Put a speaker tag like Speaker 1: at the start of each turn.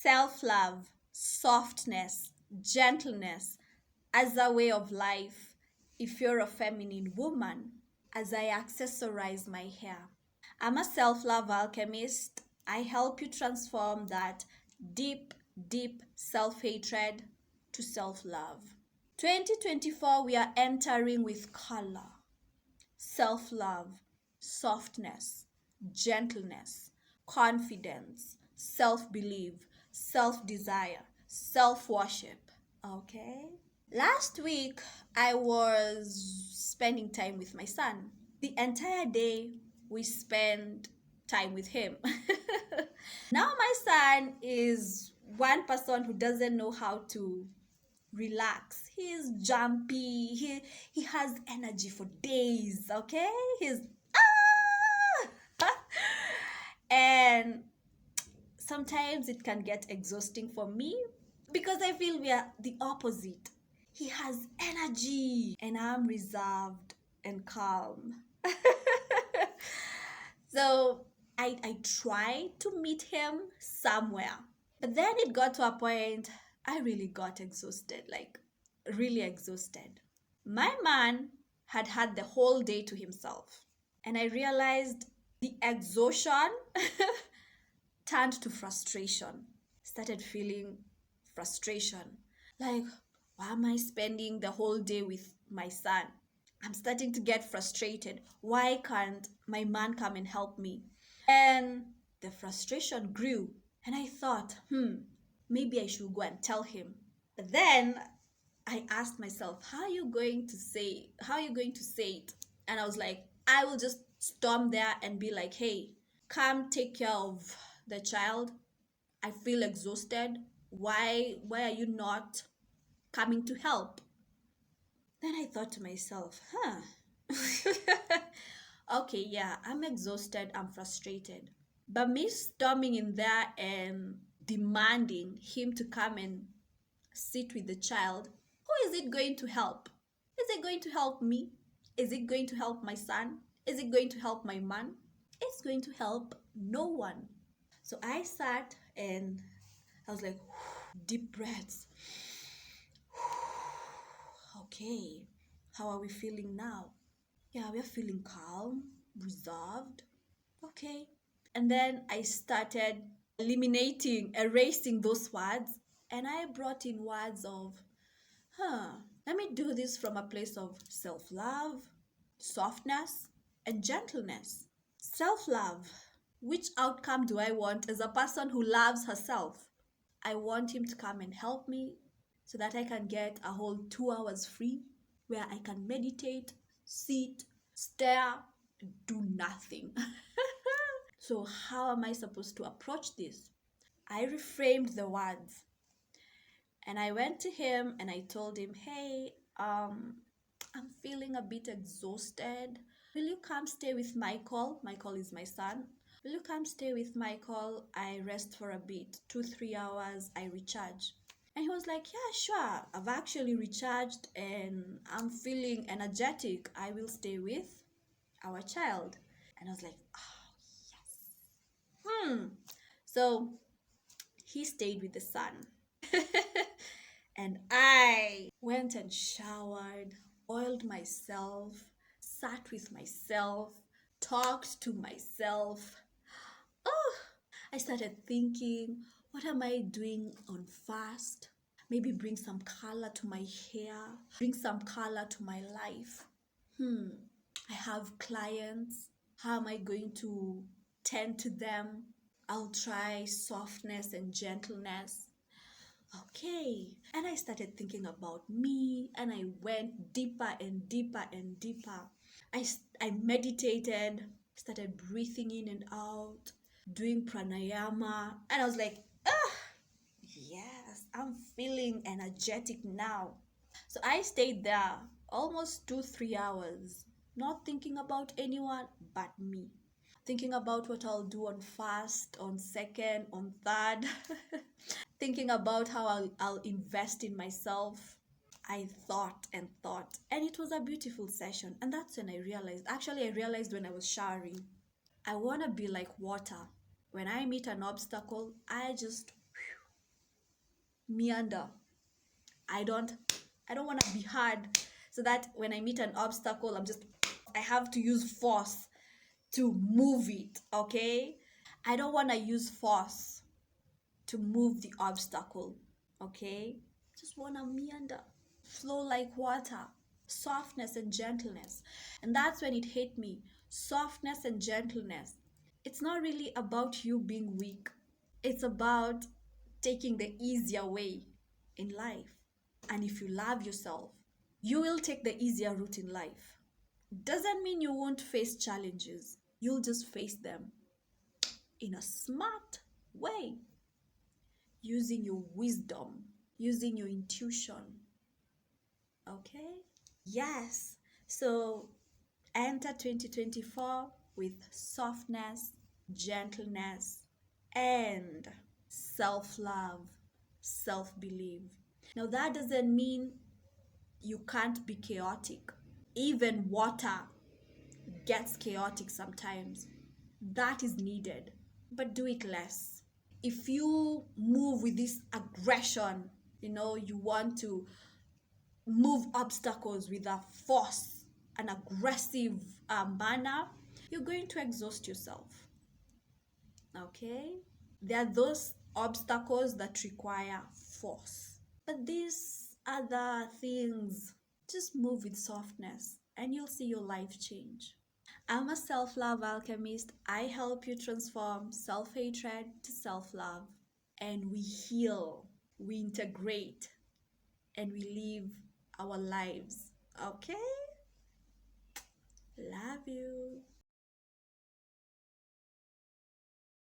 Speaker 1: self-love, softness, gentleness as a way of life if you're a feminine woman, as I accessorize my hair. I'm a self-love alchemist. I help you transform that deep, deep self-hatred to self-love. 2024, we are entering with color, self-love, softness, gentleness, confidence, self-belief, self-desire, self-worship. Okay? Last week, I was spending time with my son. The entire day, we spent time with him. Now, my son is one person who doesn't know how to relax. He's jumpy. He has energy for days, okay? He's and sometimes it can get exhausting for me because I feel we are the opposite. He has energy and I'm reserved and calm. So I tried to meet him somewhere. But then it got to a point I really got exhausted, like really exhausted. My man had had the whole day to himself. And I realized the exhaustion turned to frustration. Started feeling frustration. Like, why am I spending the whole day with my son? I'm starting to get frustrated. Why can't my man come and help me? And the frustration grew. And I thought, maybe I should go and tell him. But then I asked myself, how are you going to say it? And I was like, I will just storm there and be like, hey, come take care of the child. I feel exhausted. Why are you not coming to help? Then I thought to myself, okay, yeah, I'm exhausted, I'm frustrated. But me storming in there and demanding him to come and sit with the child, who is it going to help? Is it going to help me? Is it going to help my son? Is it going to help my man? It's going to help no one. So I sat and I was like, deep breaths. Okay, how are we feeling now? Yeah, we're feeling calm, reserved. Okay. And then I started erasing those words, and I brought in words of, let me do this from a place of self-love, softness, and gentleness. Self-love. Which outcome do I want as a person who loves herself? I want him to come and help me so that I can get a whole 2 hours free where I can meditate, sit, stare, do nothing. So how am I supposed to approach this? I reframed the words and I went to him and I told him, hey, I'm feeling a bit exhausted. Will you come stay with Michael? Michael is my son. Will you come stay with Michael? I rest for a bit, 2-3 hours, I recharge. And he was like, yeah, sure. I've actually recharged and I'm feeling energetic. I will stay with our child. And I was like, oh, yes. So he stayed with the son. And I went and showered, oiled myself, sat with myself, talked to myself. Oh, I started thinking, what am I doing on fast? Maybe bring some color to my hair, bring some color to my life. I have clients. How am I going to tend to them? I'll try softness and gentleness. Okay. And I started thinking about me and I went deeper and deeper and deeper. I meditated, started breathing in and out, doing pranayama. And I was like, yes, I'm feeling energetic now. So I stayed there almost 2-3 hours, not thinking about anyone but me. Thinking about what I'll do on first, on second, on third. Thinking about how I'll invest in myself. I thought and thought. And it was a beautiful session. And that's when I realized when I was showering, I want to be like water. When I meet an obstacle, I just meander. I don't I don't want to be hard so that when I meet an obstacle, I have to use force to move it, okay? I don't want to use force to move the obstacle, okay? Just want to meander, flow like water, softness and gentleness. And that's when it hit me. Softness and gentleness. It's not really about you being weak, it's about taking the easier way in life. And if you love yourself, you will take the easier route in life. Doesn't mean you won't face challenges, you'll just face them in a smart way, using your wisdom, using your intuition. Okay? Yes. So enter 2024 with softness, gentleness, and self love, self belief. Now, that doesn't mean you can't be chaotic. Even water gets chaotic sometimes. That is needed, but do it less. If you move with this aggression, you want to move obstacles with a force, an aggressive manner, you're going to exhaust yourself. Okay? There are those obstacles that require force. But these other things, just move with softness and you'll see your life change. I'm a self love alchemist. I help you transform self hatred to self love. And we heal, we integrate, and we live our lives. Okay? Love you.